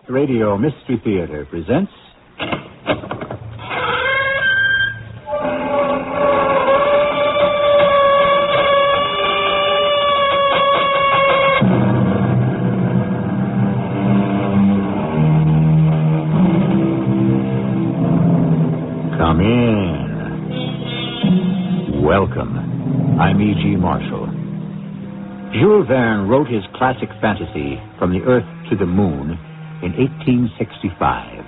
Radio Mystery Theater presents... Come in. Welcome. I'm E.G. Marshall. Jules Verne wrote his classic fantasy, From the Earth to the Moon, in 1865.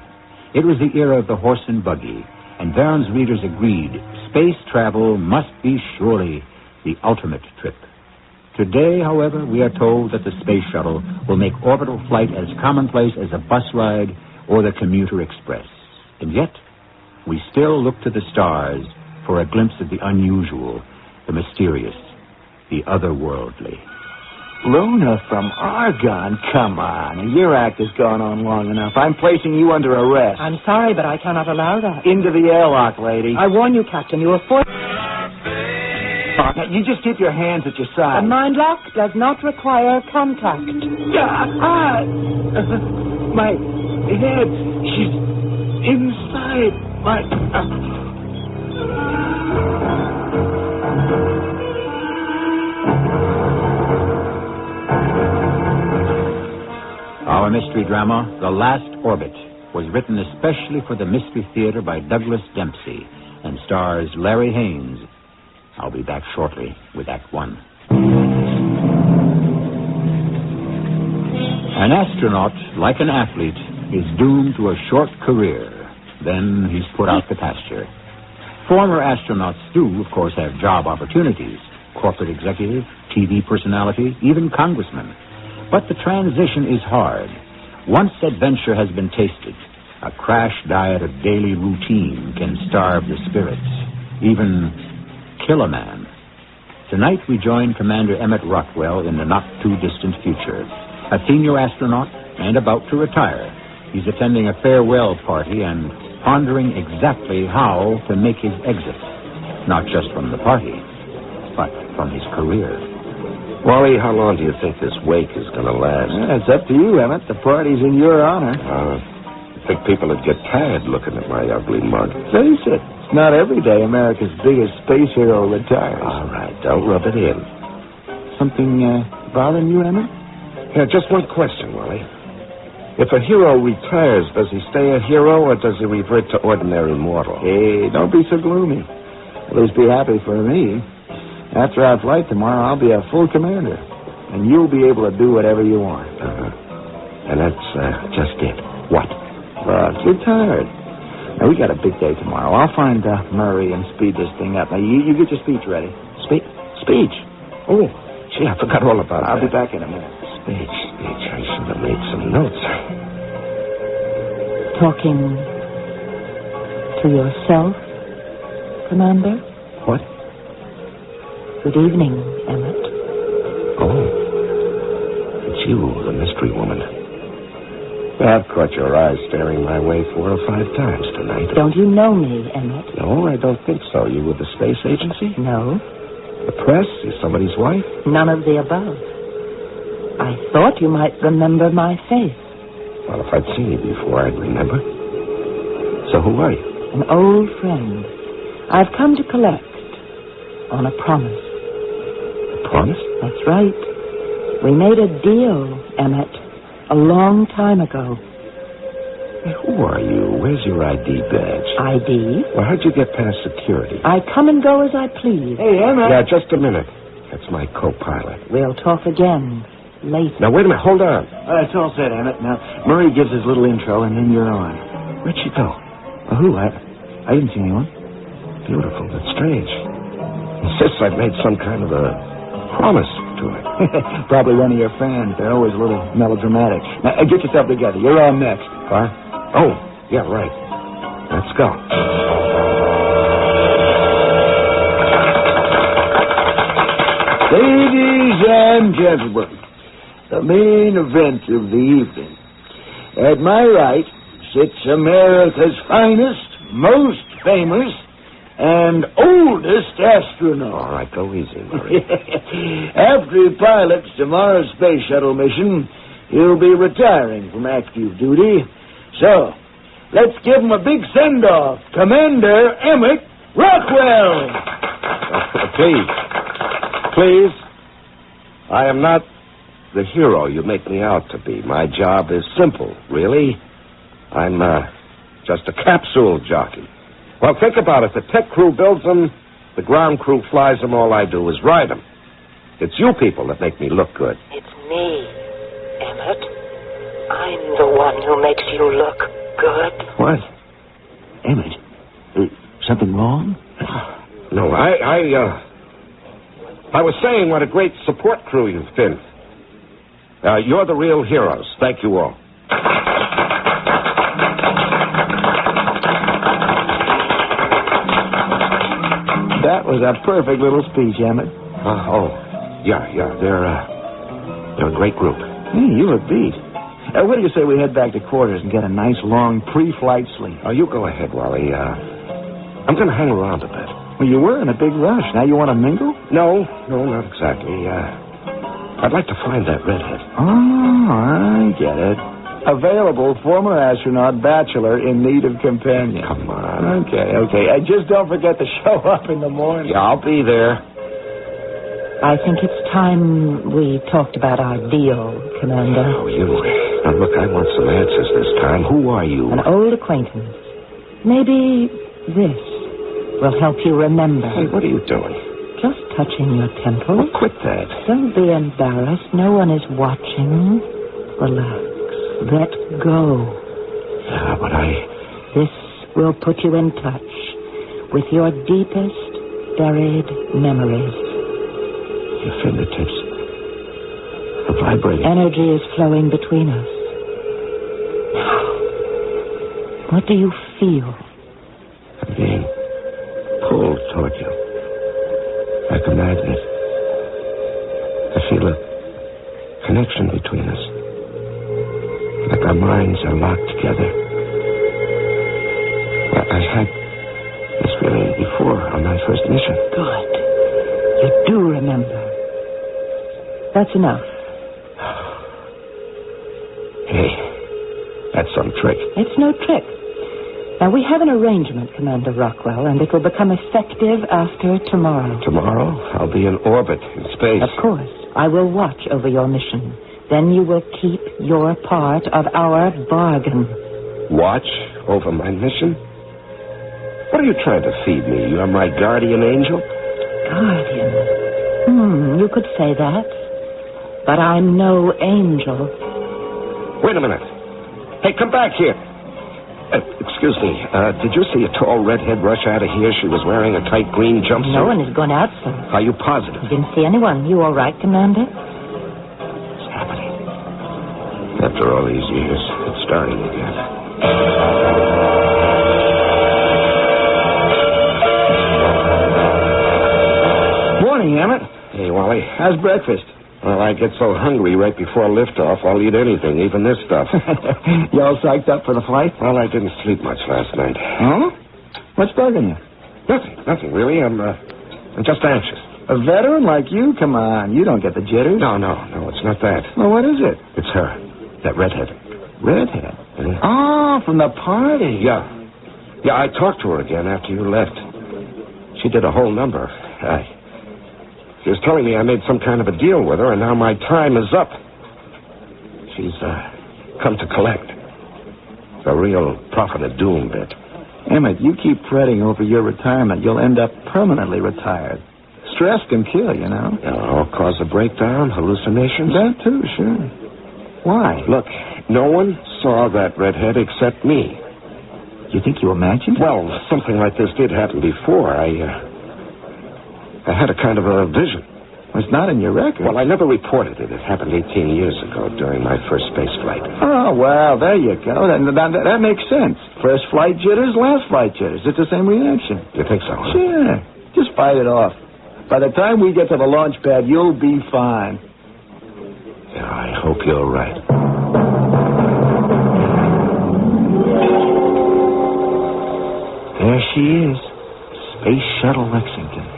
It was the era of the horse and buggy, and Verne's readers agreed space travel must be surely the ultimate trip. Today, however, we are told that the space shuttle will make orbital flight as commonplace as a bus ride or the commuter express. And yet, we still look to the stars for a glimpse of the unusual, the mysterious, the otherworldly. Luna from Argonne? Come on. Your act has gone on long enough. I'm placing you under arrest. I'm sorry, but I cannot allow that. Into the airlock, lady. I warn you, Captain, you are forced... Now, you just keep your hands at your sides. The mind lock does not require contact. My head, she's inside my... Our mystery drama, The Last Orbit, was written especially for the Mystery Theater by Douglas Dempsey and stars Larry Haynes. I'll be back shortly with Act One. An astronaut, like an athlete, is doomed to a short career. Then he's put out to pasture. Former astronauts do, of course, have job opportunities. Corporate executive, TV personality, even congressman. But the transition is hard. Once adventure has been tasted, a crash diet of daily routine can starve the spirits, even kill a man. Tonight we join Commander Emmett Rockwell in the not-too-distant future. A senior astronaut and about to retire. He's attending a farewell party and pondering exactly how to make his exit. Not just from the party, but from his career. Wally, how long do you think this wake is going to last? It's up to you, Emmett. The party's in your honor. I think people would get tired looking at my ugly mug. Face it. It's not every day America's biggest space hero retires. All right, don't rub it in. Something bothering you, Emmett? Yeah, just one question, Wally. If a hero retires, does he stay a hero or does he revert to ordinary mortal? Hey, don't be so gloomy. At least be happy for me. After our flight tomorrow, I'll be a full commander, and you'll be able to do whatever you want. And that's just it. What? Well, you're tired. Now, we got a big day tomorrow. I'll find Murray and speed this thing up. Now, you get your speech ready. Speech? Oh, gee, I forgot all about that. I'll be back in a minute. Speech. I should have made some notes. Talking to yourself, Commander? What? Good evening, Emmett. Oh. It's you, the mystery woman. I've caught your eyes staring my way 4 or 5 times tonight. Don't you know me, Emmett? No, I don't think so. You with the space agency? No. The press? You somebody's wife? None of the above. I thought you might remember my face. Well, if I'd seen you before, I'd remember. So who are you? An old friend. I've come to collect on a promise. Promise? That's right. We made a deal, Emmett, a long time ago. Hey, who are you? Where's your ID badge? ID? Well, how'd you get past security? I come and go as I please. Hey, Emmett. Yeah, just a minute. That's my co-pilot. We'll talk again later. Now, wait a minute. Hold on. It's all set, Emmett. Now, Murray gives his little intro, and then you're on. Where'd she go? Who? I didn't see anyone. Beautiful, but strange. Insists I've made some kind of a promise to her. Probably one of your fans. They're always a little melodramatic. Now, get yourself together. You're on next. Huh? Oh, yeah, right. Let's go. Ladies and gentlemen, the main event of the evening. At my right sits America's finest, most famous, and oldest astronaut. All right, go easy, Murray. After he pilots tomorrow's space shuttle mission, he'll be retiring from active duty. So, let's give him a big send-off. Commander Emmett Rockwell! Please. I am not the hero you make me out to be. My job is simple, really. I'm just a capsule jockey. Well, think about it. The tech crew builds them, the ground crew flies them. All I do is ride them. It's you people that make me look good. It's me, Emmett. I'm the one who makes you look good. What? Emmett? Something wrong? No, I was saying what a great support crew you've been. You're the real heroes. Thank you all. That was a perfect little speech, Emmett. Yeah. They're a great group. Hey, you look beat. What do you say we head back to quarters and get a nice long pre-flight sleep? Oh, you go ahead, Wally. I'm going to hang around a bit. Well, you were in a big rush. Now you want to mingle? No, not exactly. I'd like to find that redhead. Oh, I get it. Available former astronaut, bachelor, in need of companion. Come on. Okay. Just don't forget to show up in the morning. Yeah, I'll be there. I think it's time we talked about our deal, Commander. Oh, you. Now, look, I want some answers this time. Who are you? An old acquaintance. Maybe this will help you remember. Hey, what are you doing? Just touching your temple. Oh, quit that. Don't be embarrassed. No one is watching. Relax. Let go. Yeah, but This will put you in touch with your deepest buried memories. Your fingertips are vibrating. Energy is flowing between us. What do you feel? I'm being pulled toward you. Like a magnet. I feel a connection between us. Like our minds are locked together. I had this feeling before on my first mission. Good. You do remember. That's enough. Hey, that's some trick. It's no trick. Now, we have an arrangement, Commander Rockwell, and it will become effective after tomorrow. Tomorrow, I'll be in orbit in space. Of course. I will watch over your mission. Then you will keep your part of our bargain. Watch over my mission? What are you trying to feed me? You're my guardian angel? Guardian. You could say that. But I'm no angel. Wait a minute. Hey, come back here. Excuse me. Did you see a tall redhead rush out of here? She was wearing a tight green jumpsuit. No one has gone out, sir. Are you positive? I didn't see anyone. You all right, Commander? It's happening. After all these years, it's starting again. Morning, Emmett. Hey, Wally. How's breakfast? Well, I get so hungry right before liftoff, I'll eat anything, even this stuff. You all psyched up for the flight? Well, I didn't sleep much last night. Oh? What's bugging you? Nothing really. I'm just anxious. A veteran like you? Come on, you don't get the jitters. No, it's not that. Well, what is it? It's her. That redhead. Redhead? Yeah. Oh, from the party. Yeah, I talked to her again after you left. She did a whole number. She was telling me I made some kind of a deal with her, and now my time is up. She's come to collect. It's a real prophet of doom bit. Emmett, you keep fretting over your retirement, you'll end up permanently retired. Stress can kill, you know. Cause a breakdown, hallucinations? That too, sure. Why? Look, no one saw that redhead except me. You think you imagined? Well, something like this did happen before. I had a kind of a vision. It's not in your record. Well, I never reported it. It happened 18 years ago during my first space flight. Oh, well, there you go. That makes sense. First flight jitters, last flight jitters. It's the same reaction. You think so, huh? Sure. Just fight it off. By the time we get to the launch pad, you'll be fine. Yeah, I hope you're right. There she is. Space Shuttle Lexington.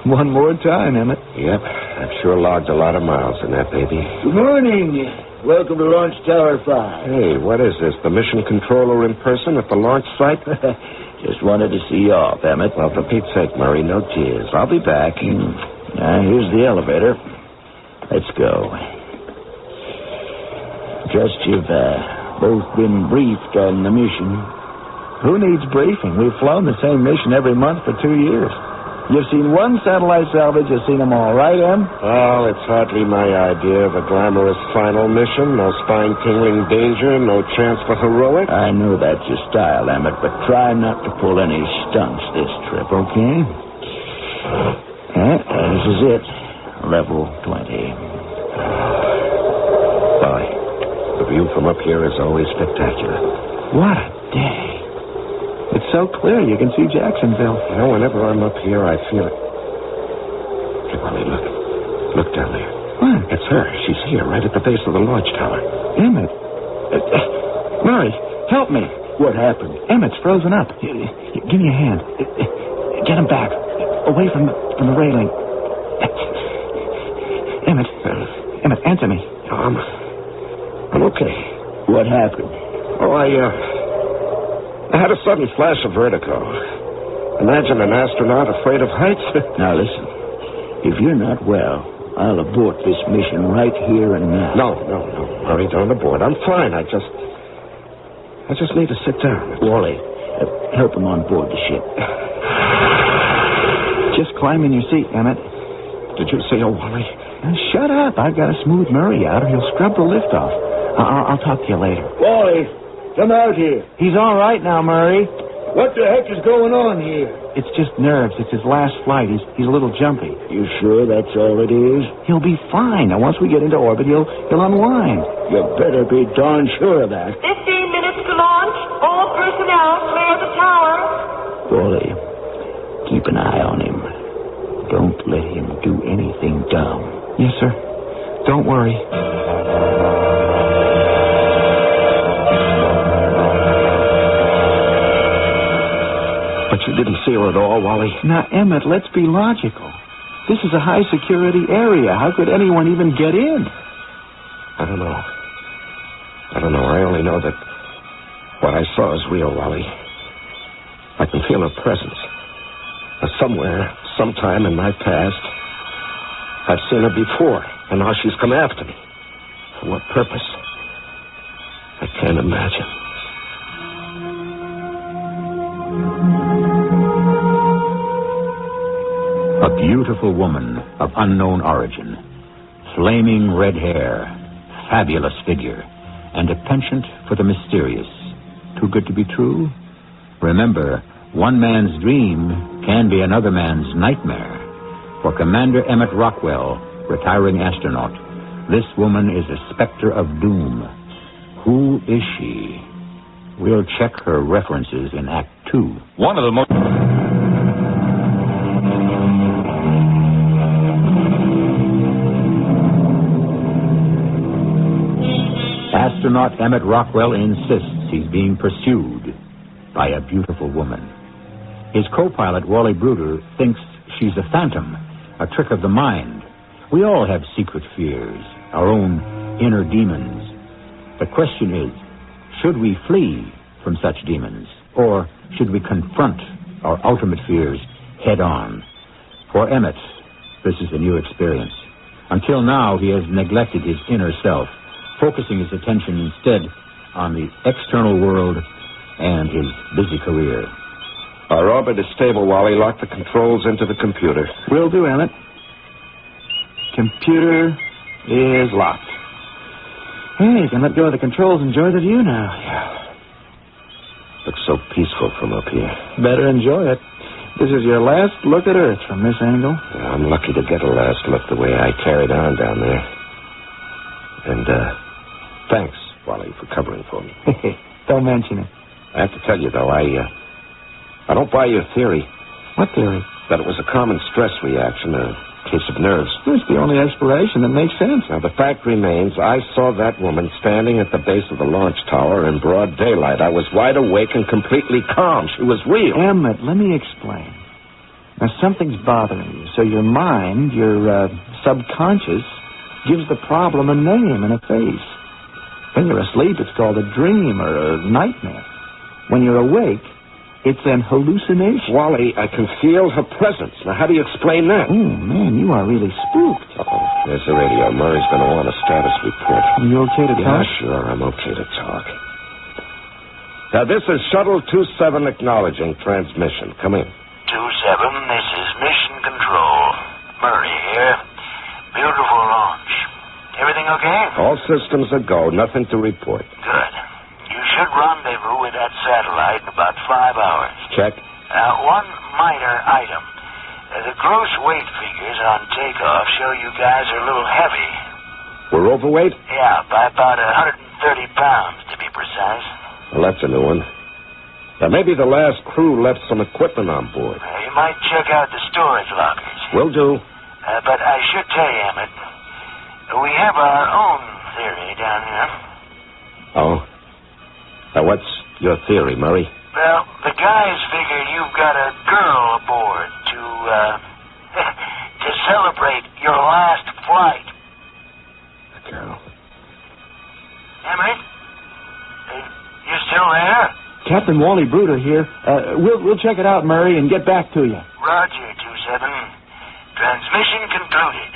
One more time, Emmett. Yep, I've sure logged a lot of miles in that baby. Good morning. Welcome to Launch Tower 5. Hey, what is this? The mission controller in person at the launch site? Just wanted to see you off, Emmett. Well, for Pete's sake, Murray, no tears. I'll be back. Here's the elevator. Let's go. Just you've both been briefed on the mission. Who needs briefing? We've flown the same mission every month for 2 years. You've seen one satellite salvage, you've seen them all, right, Em? Well, it's hardly my idea of a glamorous final mission. No spine-tingling danger, no chance for heroic. I know that's your style, Emmett, but try not to pull any stunts this trip, okay? This is it. Level 20. Boy, the view from up here is always spectacular. What a day. It's so clear you can see Jacksonville. You know, whenever I'm up here, I feel it. Hey, Wally, look. Look down there. What? It's her. She's here, right at the base of the launch tower. Emmett. Murray, help me. What happened? Emmett's frozen up. Give me a hand. Get him back. Away from the railing. Emmett, answer me. I'm okay. What happened? Oh, I had a sudden flash of vertigo. Imagine an astronaut afraid of heights. Now, listen. If you're not well, I'll abort this mission right here and now. No. Murray, don't abort. I'm fine. I just need to sit down. Wally, help him on board the ship. Just climb in your seat, Emmett. Did you say, Wally? Shut up. I've got to smooth Murray out or he'll scrub the lift off. I'll talk to you later. Wally, come out here. He's all right now, Murray. What the heck is going on here? It's just nerves. It's his last flight. He's a little jumpy. You sure that's all it is? He'll be fine. Now, once we get into orbit, he'll unwind. You better be darn sure of that. 15 minutes to launch. All personnel clear the tower. Wally, keep an eye on him. Don't let him do anything dumb. Yes, sir. Don't worry. But you didn't see her at all, Wally? Now, Emmett, let's be logical. This is a high-security area. How could anyone even get in? I don't know. I only know that what I saw is real, Wally. I can feel her presence. Somewhere, sometime in my past, I've seen her before, and now she's come after me. For what purpose? I can't imagine. A beautiful woman of unknown origin, flaming red hair, fabulous figure, and a penchant for the mysterious. Too good to be true? Remember, one man's dream can be another man's nightmare. For Commander Emmett Rockwell, retiring astronaut, this woman is a specter of doom. Who is she? We'll check her references in Act 2. One of the most... Astronaut Emmett Rockwell insists he's being pursued by a beautiful woman. His co-pilot, Wally Bruder, thinks she's a phantom, a trick of the mind. We all have secret fears, our own inner demons. The question is, should we flee from such demons, or should we confront our ultimate fears head on? For Emmett, this is a new experience. Until now, he has neglected his inner self, focusing his attention instead on the external world and his busy career. Our orbit is stable, Wally. Lock the controls into the computer. Will do, Emmett. Computer is locked. Hey, you can let go of the controls and enjoy the view now. Looks so peaceful from up here. Better enjoy it. This is your last look at Earth from this angle. Yeah, I'm lucky to get a last look the way I carried on down there. And, thanks, Wally, for covering for me. Don't mention it. I have to tell you, though, I don't buy your theory. What theory? That it was a common stress reaction, a case of nerves. It's the only explanation that makes sense. Now, the fact remains, I saw that woman standing at the base of the launch tower in broad daylight. I was wide awake and completely calm. She was real. Emmett, let me explain. Now, something's bothering you, so your mind, your subconscious, gives the problem a name and a face. When you're asleep, it's called a dream or a nightmare. When you're awake, it's an hallucination. Wally, I can feel her presence. Now, how do you explain that? Oh, man, you are really spooked. Oh, there's the radio. Murray's going to want a status report. Are you okay to talk? Yeah, sure, I'm okay to talk. Now, this is Shuttle 27 acknowledging transmission. Come in. 27, this is Mission Control. Murray here. Beautiful launch. Everything okay? All systems are go. Nothing to report. Good. You should rendezvous with that satellite in about 5 hours. Check. One minor item. The gross weight figures on takeoff show you guys are a little heavy. We're overweight? Yeah, by about 130 pounds, to be precise. Well, that's a new one. Now, maybe the last crew left some equipment on board. You might check out the storage lockers. Will do. But I should tell you, Emmett, we have our own theory down here. Oh? Now, what's your theory, Murray? Well, the guys figure you've got a girl aboard to celebrate your last flight. A girl. Emmett? You still there? Captain Wally Bruder here. We'll check it out, Murray, and get back to you. Roger, 27. Transmission concluded.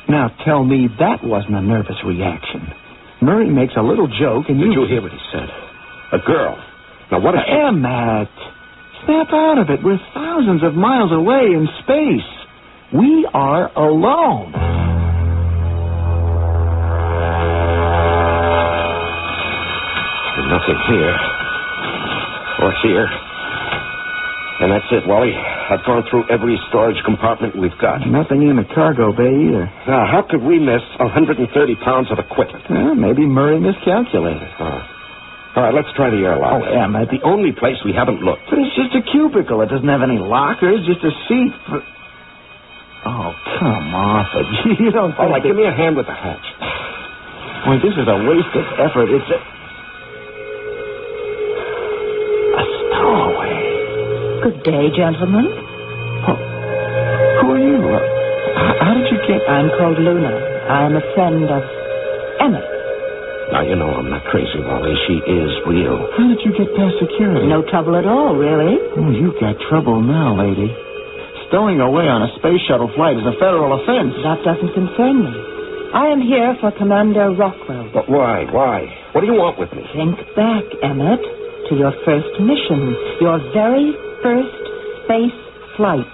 Now, tell me that wasn't a nervous reaction. Murray makes a little joke, and Did you hear what he said? A girl. Now, what if... Emmett, snap out of it. We're thousands of miles away in space. We are alone. There's nothing here. Or here. And that's it, Wally. I've gone through every storage compartment we've got. Nothing in the cargo bay either. Now, how could we miss 130 pounds of equipment? Well, maybe Murray miscalculated. All right, let's try the airlock. Oh, Emmett. The only place we haven't looked. But it's just a cubicle. It doesn't have any lockers, just a seat for... Oh, come off it. You don't think... All right, give me a hand with the hatch. Boy, this is a waste of effort. It's a stowaway. Good day, gentlemen. Oh, who are you? How did you get... I'm called Luna. I'm a friend of Emmett. Now, you know I'm not crazy, Wally. She is real. How did you get past security? No trouble at all, really. Oh, you've got trouble now, lady. Stowing away on a space shuttle flight is a federal offense. That doesn't concern me. I am here for Commander Rockwell. But why? Why? What do you want with me? Think back, Emmett, to your first mission. Your very first space flight.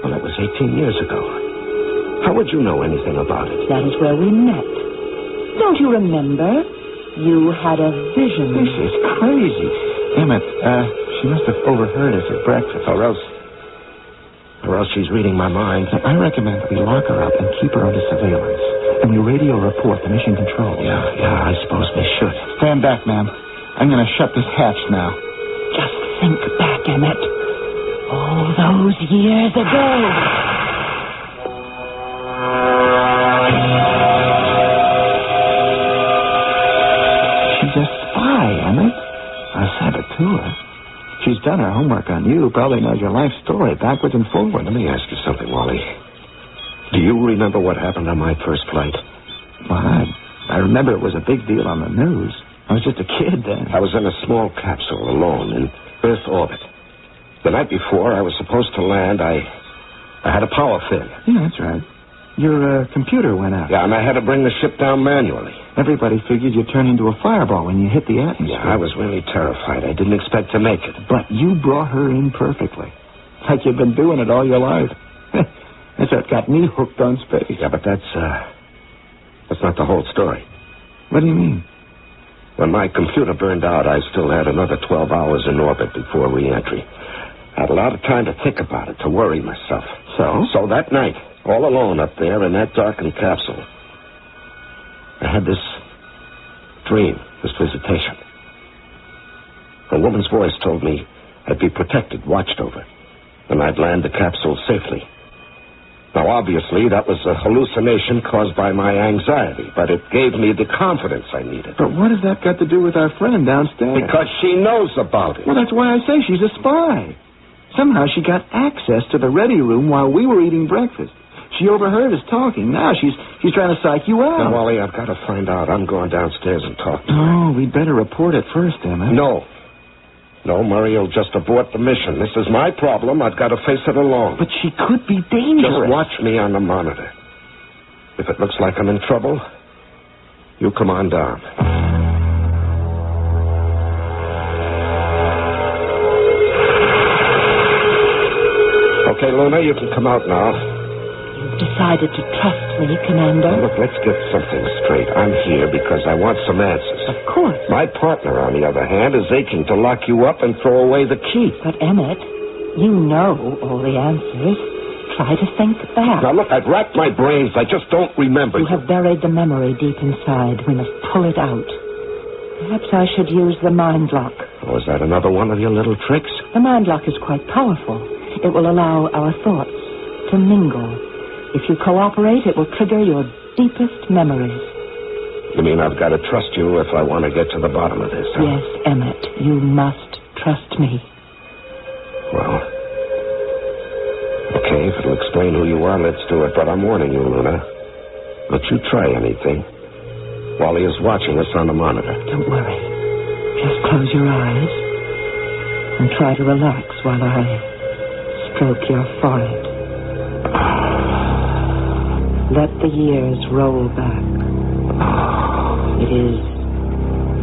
Well, that was 18 years ago. How would you know anything about it? That is where we met. Don't you remember? You had a vision. This is crazy. Emmett, she must have overheard us at breakfast. Or else she's reading my mind. I recommend we lock her up and keep her under surveillance. And we radio report the mission control. Yeah, I suppose we should. Stand back, ma'am. I'm going to shut this hatch now. Just think back, Emmett. All those years ago. She's a spy, Emmett. A saboteur. She's done her homework on you, probably knows your life story backwards and forward. Let me ask you something, Wally. Do you remember what happened on my first flight? Well, I remember it was a big deal on the news. I was just a kid then. I was in a small capsule alone in Earth orbit. The night before I was supposed to land, I had a power failure. Yeah, that's right. Your computer went out. Yeah, and I had to bring the ship down manually. Everybody figured you'd turn into a fireball when you hit the atmosphere. Yeah, I was really terrified. I didn't expect to make it. But you brought her in perfectly. Like you've been doing it all your life. That's what got me hooked on space. Yeah, but that's not the whole story. What do you mean? When my computer burned out, I still had another 12 hours in orbit before re-entry. I had a lot of time to think about it, to worry myself. So that night, all alone up there in that darkened capsule, I had this dream, this visitation. A woman's voice told me I'd be protected, watched over, and I'd land the capsule safely. Now, obviously, that was a hallucination caused by my anxiety, but it gave me the confidence I needed. But what has that got to do with our friend downstairs? Because she knows about it. Well, that's why I say she's a spy. Somehow she got access to the ready room while we were eating breakfast. She overheard us talking. Now she's trying to psych you out. Now, Wally, I've got to find out. I'm going downstairs and talk to her. Oh, we'd better report it first, Emmett. No, Murray will just abort the mission. This is my problem. I've got to face it alone. But she could be dangerous. Just watch me on the monitor. If it looks like I'm in trouble, you come on down. Okay, Luna, you can come out now. You've decided to trust me, Commander? Look, let's get something straight. I'm here because I want some answers. Of course. My partner, on the other hand, is aching to lock you up and throw away the key. But, Emmett, you know all the answers. Try to think back. Now, look, I've racked my brains. I just don't remember. You have buried the memory deep inside. We must pull it out. Perhaps I should use the mind lock. Oh, is that another one of your little tricks? The mind lock is quite powerful. It will allow our thoughts to mingle. If you cooperate, it will trigger your deepest memories. You mean I've got to trust you if I want to get to the bottom of this, huh? Yes, Emmett, you must trust me. Well, okay, if it'll explain who you are, let's do it. But I'm warning you, Luna. Don't you try anything. Wally is watching us on the monitor. Don't worry. Just close your eyes and try to relax while I stroke your forehead. Let the years roll back. It is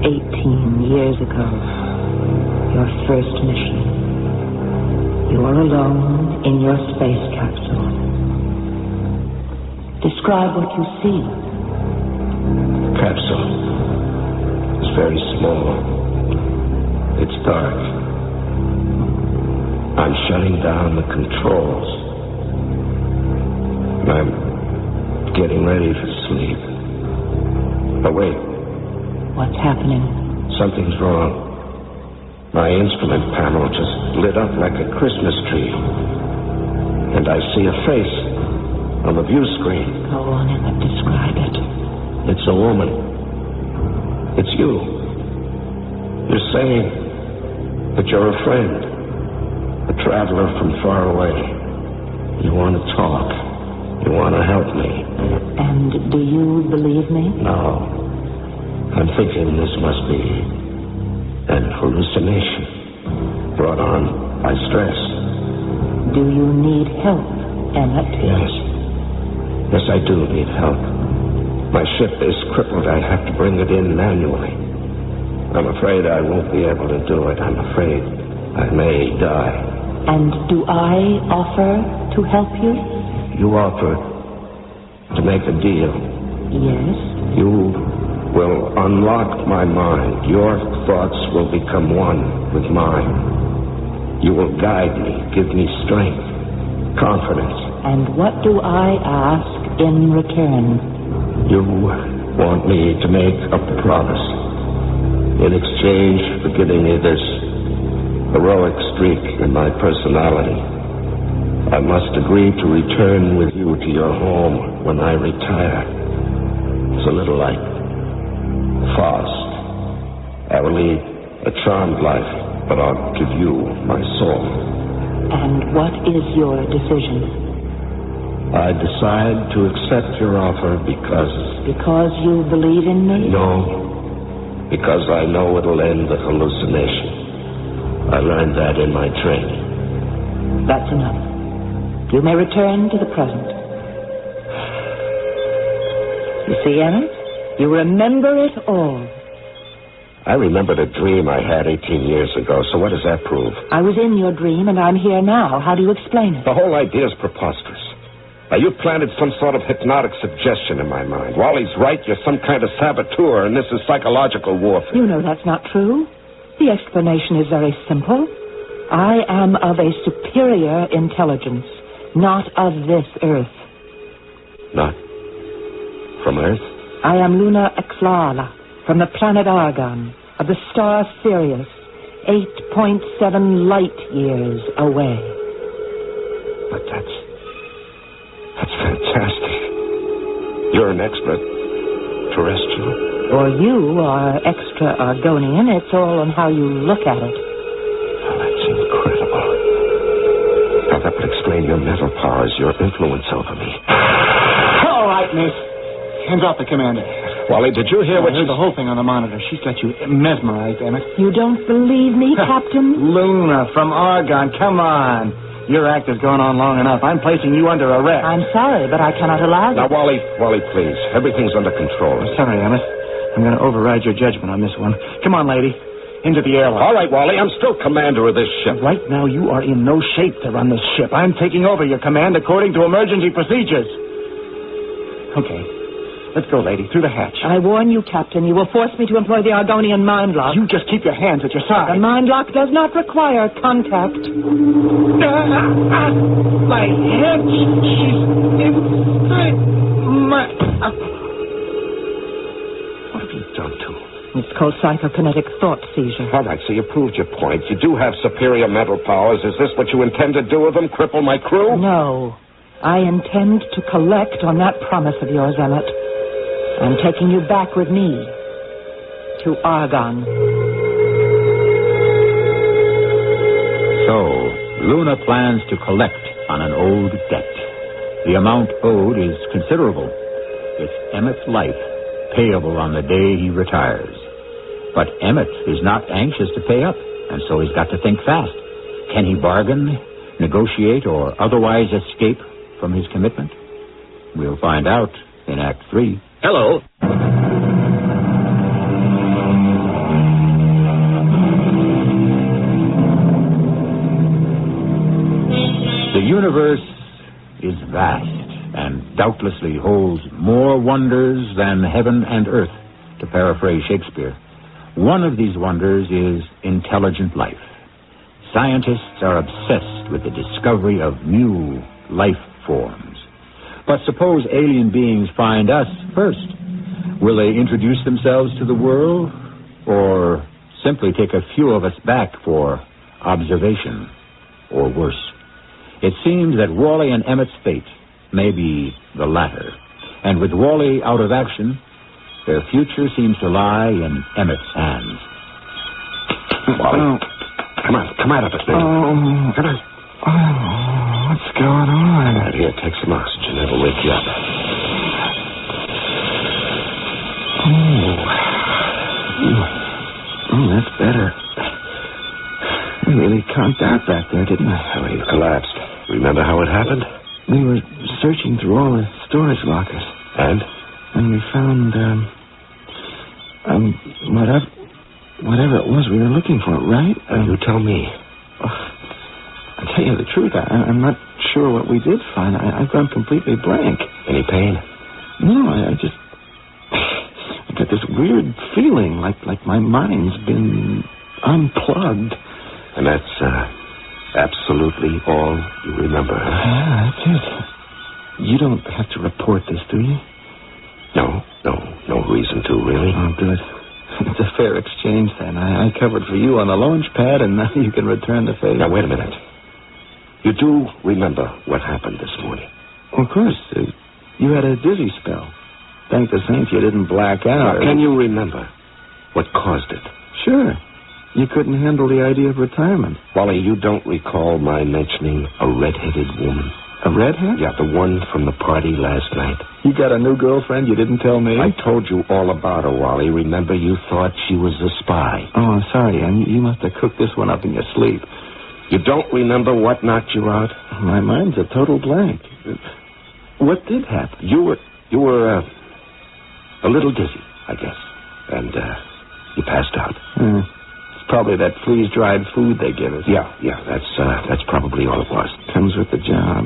18 years ago, your first mission. You are alone in your space capsule. Describe what you see. The capsule is very small. It's dark. I'm shutting down the controls. And I'm getting ready for sleep. But wait. What's happening? Something's wrong. My instrument panel just lit up like a Christmas tree. And I see a face on the view screen. Go on, Emmett, describe it. It's a woman. It's you. You're saying that you're a friend. A traveler from far away. You want to talk. You want to help me. And do you believe me? No. I'm thinking this must be an hallucination brought on by stress. Do you need help, Emmett? Yes. Yes, I do need help. My ship is crippled. I have to bring it in manually. I'm afraid I won't be able to do it. I'm afraid I may die. And do I offer to help you? You offer to make a deal. Yes. You will unlock my mind. Your thoughts will become one with mine. You will guide me, give me strength, confidence. And what do I ask in return? You want me to make a promise. In exchange for giving me this heroic streak in my personality, I must agree to return with you to your home when I retire. It's a little like Faust. I will lead a charmed life, but I'll give you my soul. And what is your decision? I decide to accept your offer because... Because you believe in me? No, because I know it'll end the hallucination. I learned that in my training. That's enough. You may return to the present. You see, Emmett? You remember it all. I remembered a dream I had 18 years ago, so what does that prove? I was in your dream, and I'm here now. How do you explain it? The whole idea is preposterous. Now, you planted some sort of hypnotic suggestion in my mind. Wally's right, you're some kind of saboteur, and this is psychological warfare. You know that's not true. The explanation is very simple. I am of a superior intelligence, not of this Earth. Not from Earth? I am Luna Exlala, from the planet Argon, of the star Sirius, 8.7 light years away. But that's fantastic. You're an extraterrestrial. Or you are extra Argonian. It's all on how you look at it. Oh, that's incredible. Now, that would explain your mental powers, your influence over me. All right, miss. Hands off the commander. Wally, did you hear I heard the whole thing on the monitor. She's got you mesmerized, Emmett. You don't believe me, Captain? Luna from Argonne, come on. Your act has gone on long enough. I'm placing you under arrest. I'm sorry, but I cannot allow Now, it. Wally, please. Everything's under control. I'm sorry, Emmett. I'm going to override your judgment on this one. Come on, lady. Into the airlock. All right, Wally, I'm still commander of this ship. Right now, you are in no shape to run this ship. I'm taking over your command according to emergency procedures. Okay. Let's go, lady. Through the hatch. I warn you, Captain, you will force me to employ the Argonian mind lock. You just keep your hands at your The side. mind lock does not require contact. My head. She's inside my... What have you done to him? It's called psychokinetic thought seizure. All right, so you proved your point. You do have superior mental powers. Is this what you intend to do with them? Cripple my crew? No. I intend to collect on that promise of yours, Emmett. I'm taking you back with me to Argonne. So, Luna plans to collect on an old debt. The amount owed is considerable. It's Emmett's life, payable on the day he retires. But Emmett is not anxious to pay up, and so he's got to think fast. Can he bargain, negotiate, or otherwise escape from his commitment? We'll find out in Act 3. Hello. The universe is vast and doubtlessly holds more wonders than heaven and earth, to paraphrase Shakespeare. One of these wonders is intelligent life. Scientists are obsessed with the discovery of new life forms. But suppose alien beings find us first. Will they introduce themselves to the world, or simply take a few of us back for observation, or worse? It seems that Wally and Emmett's fate may be the latter. And with Wally out of action, their future seems to lie in Emmett's hands. Wally, come out of it, man. Come on. Oh, what's going on? Right here, take some oxygen. That'll wake you up. Oh, that's better. I really conked out back there, didn't I? Well, you collapsed. Remember how it happened? We were searching through all the storage lockers. And? And we found, whatever it was we were looking for, right? You tell me. I'll tell you the truth. I'm not sure what we did find. I've gone completely blank. Any pain? No, I got this weird feeling like my mind's been unplugged. And that's, absolutely all you remember. Yeah, that's it. You don't have to report this, do you? No reason to, really. Oh, good. It's a fair exchange, then. I covered for you on the launch pad, and now you can return the favor. Now, wait a minute. You do remember what happened this morning? Of course. You had a dizzy spell. Thank the saints you didn't black out. Now, can you remember what caused it? Sure. You couldn't handle the idea of retirement. Wally, you don't recall my mentioning a red-headed woman? A redhead? Yeah, the one from the party last night. You got a new girlfriend you didn't tell me? I told you all about her, Wally. Remember, you thought she was a spy. Oh, sorry, and you must have cooked this one up in your sleep. You don't remember what knocked you out? My mind's a total blank. What did happen? You were a little dizzy, I guess. And, you passed out. It's probably that freeze-dried food they give us. Yeah, that's probably all it was. Comes with the job.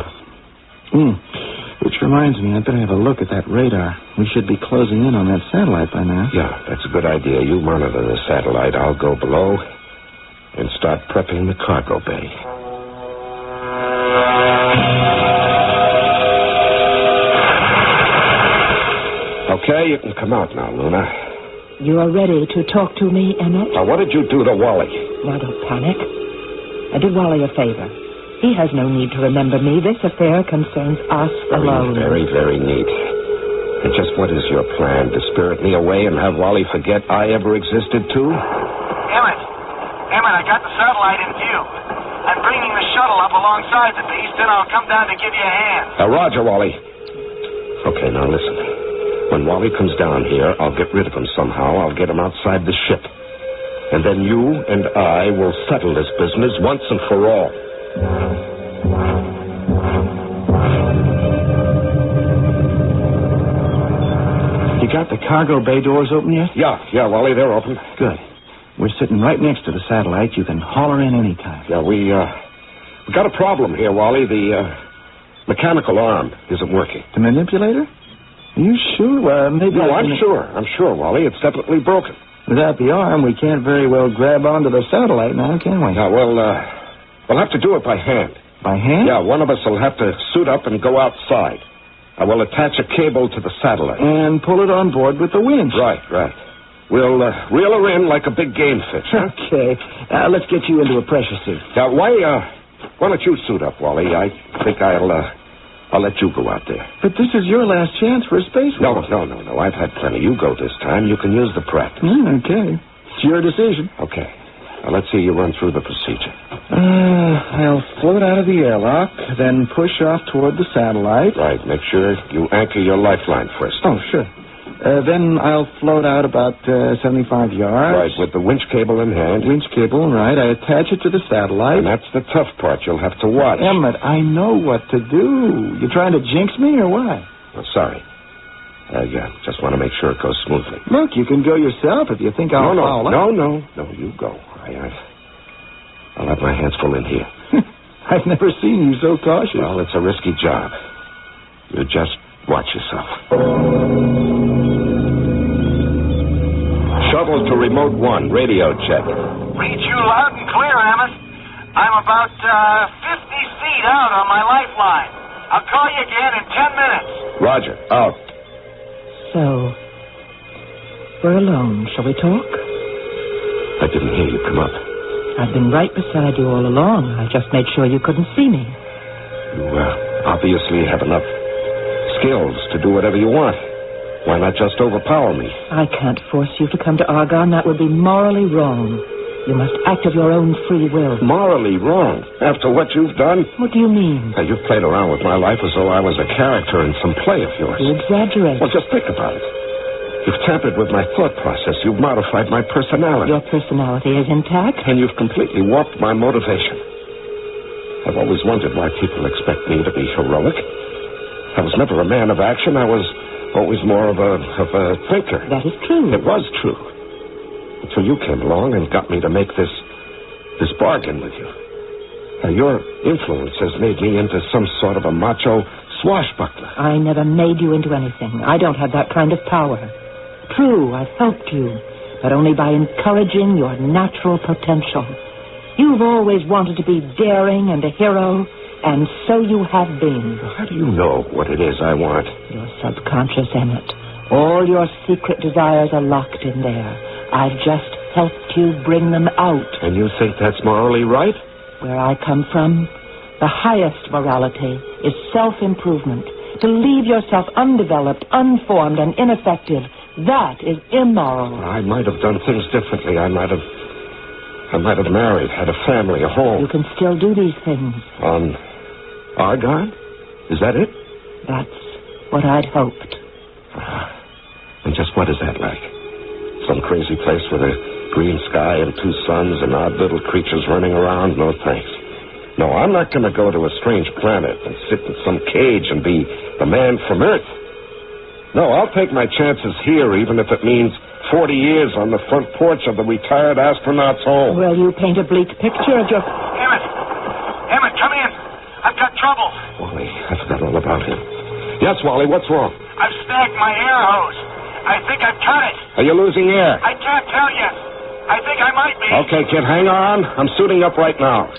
Which reminds me, I better have a look at that radar. We should be closing in on that satellite by now. Yeah, that's a good idea. You monitor the satellite. I'll go below and start prepping the cargo bay. Okay, you can come out now, Luna. You are ready to talk to me, Emmett? Now, what did you do to Wally? Now, don't panic. I did Wally a favor. He has no need to remember me. This affair concerns us alone. Very, very neat. And just what is your plan? To spirit me away and have Wally forget I ever existed, too? Emmett, I got the satellite in view. I'm bringing the shuttle up alongside the beast, then I'll come down to give you a hand. Roger, Wally. Okay, now listen. When Wally comes down here, I'll get rid of him somehow. I'll get him outside the ship. And then you and I will settle this business once and for all. You got the cargo bay doors open yet? Yeah, Wally, they're open. Good. We're sitting right next to the satellite. You can haul her in any time. Yeah, we got a problem here, Wally. The mechanical arm isn't working. The manipulator? Are you sure? Well, maybe... No, I'm sure, Wally. It's definitely broken. Without the arm, we can't very well grab onto the satellite now, can we? Yeah, well, we'll have to do it by hand. By hand? Yeah, one of us will have to suit up and go outside. I will attach a cable to the satellite. And pull it on board with the winch. Right. We'll reel her in like a big game fish. Huh? Okay. Let's get you into a pressure suit. Now, why don't you suit up, Wally? I think I'll let you go out there. But this is your last chance for a space walk. No. I've had plenty. You go this time. You can use the practice. Okay. It's your decision. Okay. Now, let's see you run through the procedure. I'll float out of the airlock, then push off toward the satellite. Right. Make sure you anchor your lifeline first. Oh, sure. Then I'll float out about 75 yards. Right, with the winch cable in hand. Winch cable, right. I attach it to the satellite. And that's the tough part you'll have to watch. Emmett, I know what to do. You trying to jinx me or what? Oh, sorry. Yeah, just want to make sure it goes smoothly. Look, you can go yourself if you think I'll fall. No, you go. I'll have my hands full in here. I've never seen you so cautious. Well, it's a risky job. You just watch yourself. Shuttle to remote 1, radio check. Read you loud and clear, Emmett. I'm about 50 feet out on my lifeline. I'll call you again in 10 minutes. Roger, out. So, we're alone. Shall we talk? I didn't hear you come up. I've been right beside you all along. I just made sure you couldn't see me. You obviously have enough skills to do whatever you want. Why not just overpower me? I can't force you to come to Argonne. That would be morally wrong. You must act of your own free will. Morally wrong? After what you've done? What do you mean? You've played around with my life as though I was a character in some play of yours. You exaggerate. Well, just think about it. You've tampered with my thought process. You've modified my personality. Your personality is intact? And you've completely warped my motivation. I've always wondered why people expect me to be heroic. I was never a man of action. I was always more of a thinker. That is true. It was true. Until you came along and got me to make this bargain with you. Now, your influence has made me into some sort of a macho swashbuckler. I never made you into anything. I don't have that kind of power. True, I've helped you, but only by encouraging your natural potential. You've always wanted to be daring and a hero, and so you have been. How do you know what it is I want? Your subconscious, Emmett. All your secret desires are locked in there. I've just helped you bring them out. And you think that's morally right? Where I come from, the highest morality is self-improvement. To leave yourself undeveloped, unformed, and ineffective, that is immoral. I might have done things differently. I might have married, had a family, a home. You can still do these things. On Argonne? Is that it? That's what I'd hoped. And just what is that like? Some crazy place with a green sky and 2 suns and odd little creatures running around? No, thanks. No, I'm not going to go to a strange planet and sit in some cage and be the man from Earth. No, I'll take my chances here, even if it means 40 years on the front porch of the retired astronaut's home. Well, you paint a bleak picture of your... Emmett, come in. I've got trouble. Wally, I forgot all about him. Yes, Wally, what's wrong? I've snagged my air hose. I think I've cut it. Are you losing air? I can't tell yet. I think I might be. Okay, kid, hang on. I'm suiting up right now.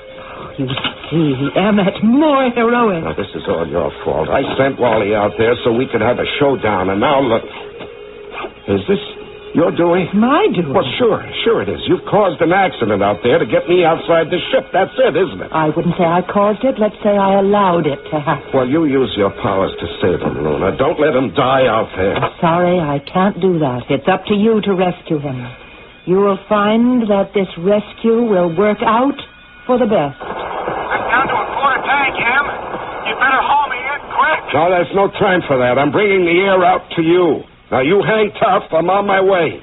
You see, Emmett, more heroic. Now, this is all your fault. I sent Wally out there so we could have a showdown, and now look. Is this your doing? My doing? Well, sure it is. You've caused an accident out there to get me outside the ship. That's it, isn't it? I wouldn't say I caused it. Let's say I allowed it to happen. Well, you use your powers to save him, Luna. Don't let him die out there. I'm sorry, I can't do that. It's up to you to rescue him. You will find that this rescue will work out for the best. No, there's no time for that. I'm bringing the air out to you. Now, you hang tough. I'm on my way.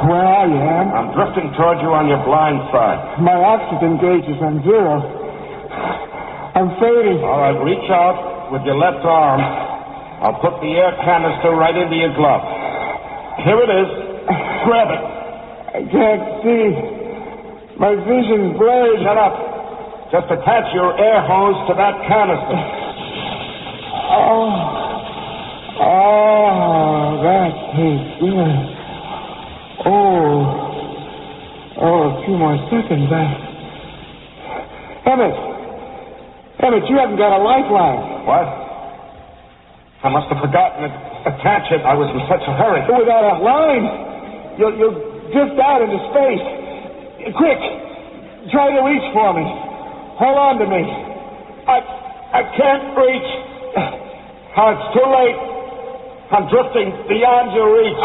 Where are you, Ham? I'm drifting toward you on your blind side. My oxygen gauge is on 0. I'm fading. All right, reach out with your left arm. I'll put the air canister right into your glove. Here it is. Grab it. I can't see. My vision's blurred. Shut up. Just attach your air hose to that canister. Oh, that tastes good. A few more seconds. Emmett, you haven't got a lifeline. What? I must have forgotten to attach it. I was in such a hurry. Without a line, you'll drift out into space. Quick, try to reach for me. Hold on to me. I can't reach. It's too late. I'm drifting beyond your reach.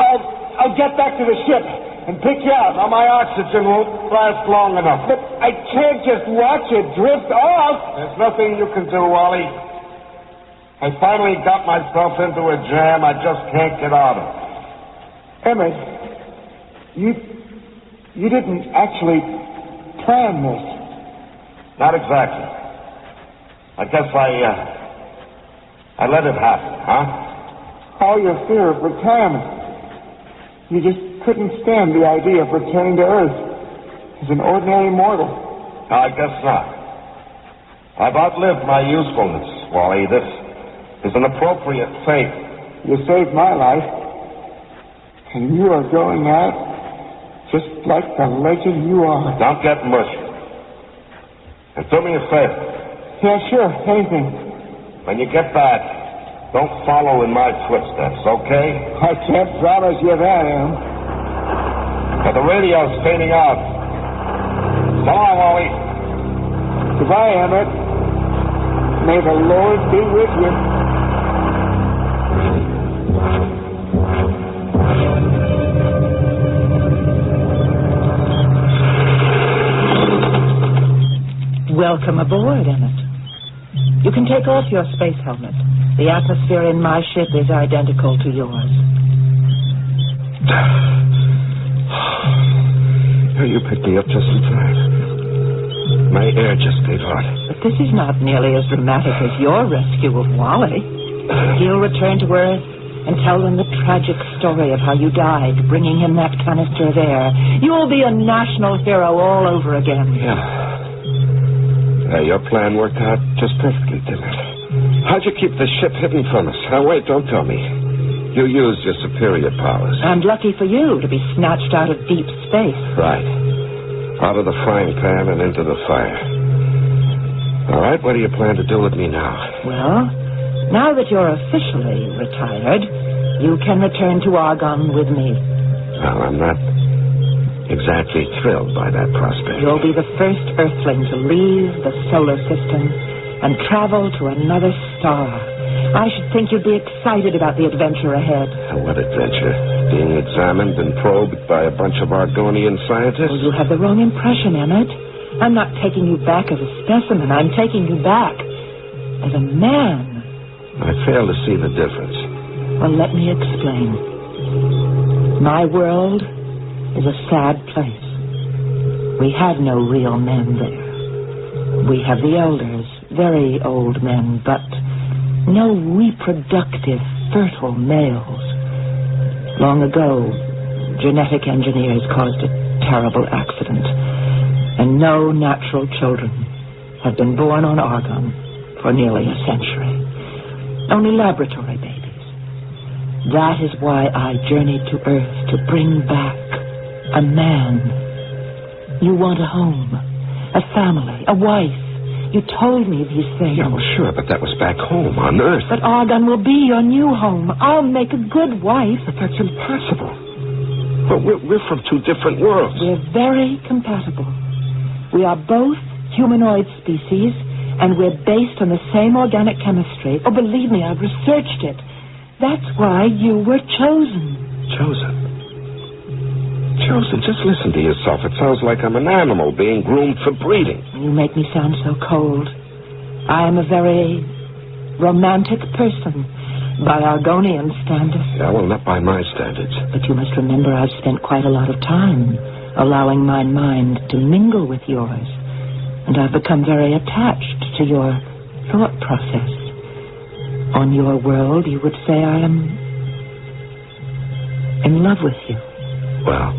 I'll get back to the ship and pick you up. Now, my oxygen won't last long enough. But I can't just watch it drift off. There's nothing you can do, Wally. I finally got myself into a jam I just can't get out of. Emmett, you didn't actually plan this. Not exactly. I guess I let it happen, huh? All your fear of retirement. You just couldn't stand the idea of returning to Earth as an ordinary mortal. No, I guess not. I've outlived my usefulness, Wally. This is an appropriate fate. You saved my life, and you are going out just like the legend you are. Don't get mushy. And do me a favor. Yeah, sure. Anything. When you get back, don't follow in my footsteps, okay? I can't promise you that, Em. But the radio's fading out. So long, Wally. Goodbye, Emmett. May the Lord be with you. Welcome aboard, Emmett. You can take off your space helmet. The atmosphere in my ship is identical to yours. You picked me up just in time. My air just gave out. But this is not nearly as dramatic as your rescue of Wally. He'll return to Earth and tell them the tragic story of how you died, bringing him that canister of air. You'll be a national hero all over again. Yeah, your plan worked out just perfectly, didn't it? How'd you keep the ship hidden from us? Now, wait, don't tell me. You used your superior powers. And lucky for you to be snatched out of deep space. Right. Out of the frying pan and into the fire. All right, what do you plan to do with me now? Well, now that you're officially retired, you can return to Argonne with me. Well, I'm not exactly thrilled by that prospect. You'll be the first Earthling to leave the solar system and travel to another star. I should think you'd be excited about the adventure ahead. What adventure? Being examined and probed by a bunch of Argonian scientists? Well, you have the wrong impression, Emmett. I'm not taking you back as a specimen. I'm taking you back as a man. I fail to see the difference. Well, let me explain. My world is a sad place. We have no real men there. We have the elders, very old men, but no reproductive, fertile males. Long ago, genetic engineers caused a terrible accident, and no natural children have been born on Argonne for nearly a century. Only laboratory babies. That is why I journeyed to Earth, to bring back a man. You want a home, a family, a wife. You told me these things. Yeah, well, sure, but that was back home on Earth. But Argonne will be your new home. I'll make a good wife. But that's impossible. Well, we're from two different worlds. We're very compatible. We are both humanoid species, and we're based on the same organic chemistry. Oh, believe me, I've researched it. That's why you were chosen. Chosen? Joseph, just listen to yourself. It sounds like I'm an animal being groomed for breeding. You make me sound so cold. I am a very romantic person by Argonian standards. Yeah, well, not by my standards. But you must remember I've spent quite a lot of time allowing my mind to mingle with yours. And I've become very attached to your thought process. On your world, you would say I am in love with you. Well,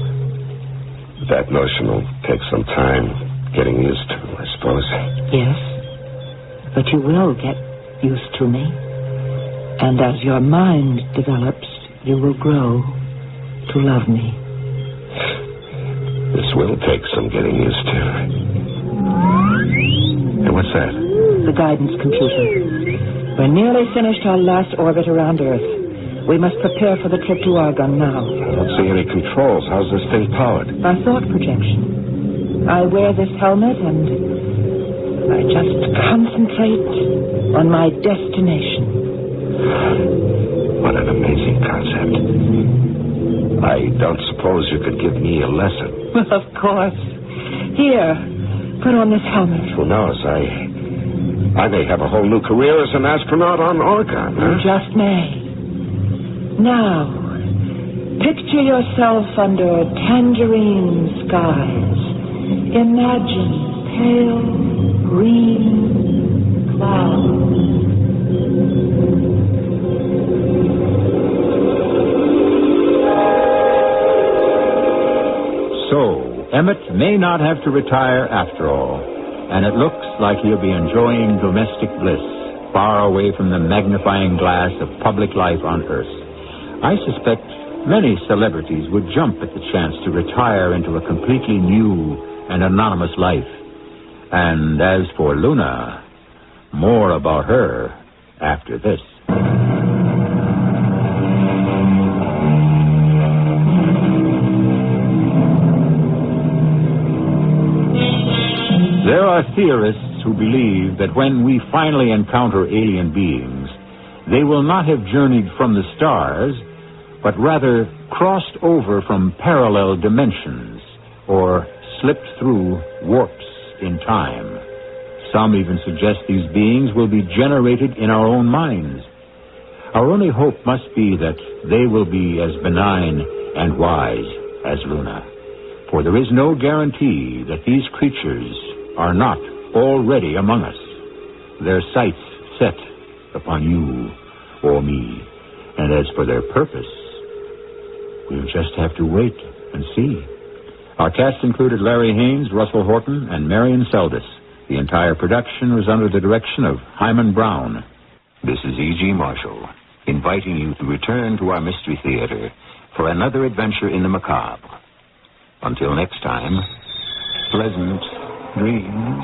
that notion will take some time getting used to, I suppose. Yes, but you will get used to me. And as your mind develops, you will grow to love me. This will take some getting used to. Hey, what's that? The guidance computer. We're nearly finished our last orbit around Earth. We must prepare for the trip to Argon now. I don't see any controls. How's this thing powered? By thought projection. I wear this helmet and I just concentrate on my destination. What an amazing concept. I don't suppose you could give me a lesson. Well, of course. Here, put on this helmet. Who knows? I may have a whole new career as an astronaut on Argon, huh? You just may. Now, picture yourself under tangerine skies. Imagine pale green clouds. So, Emmett may not have to retire after all, and it looks like he'll be enjoying domestic bliss, far away from the magnifying glass of public life on Earth. I suspect many celebrities would jump at the chance to retire into a completely new and anonymous life. And as for Luna, more about her after this. There are theorists who believe that when we finally encounter alien beings, they will not have journeyed from the stars, but rather crossed over from parallel dimensions or slipped through warps in time. Some even suggest these beings will be generated in our own minds. Our only hope must be that they will be as benign and wise as Luna, for there is no guarantee that these creatures are not already among us, their sights set upon you or me. And as for their purpose, we'll just have to wait and see. Our cast included Larry Haynes, Russell Horton, and Marion Seldes. The entire production was under the direction of Himan Brown. This is E.G. Marshall, inviting you to return to our Mystery Theater for another adventure in the macabre. Until next time, pleasant dreams.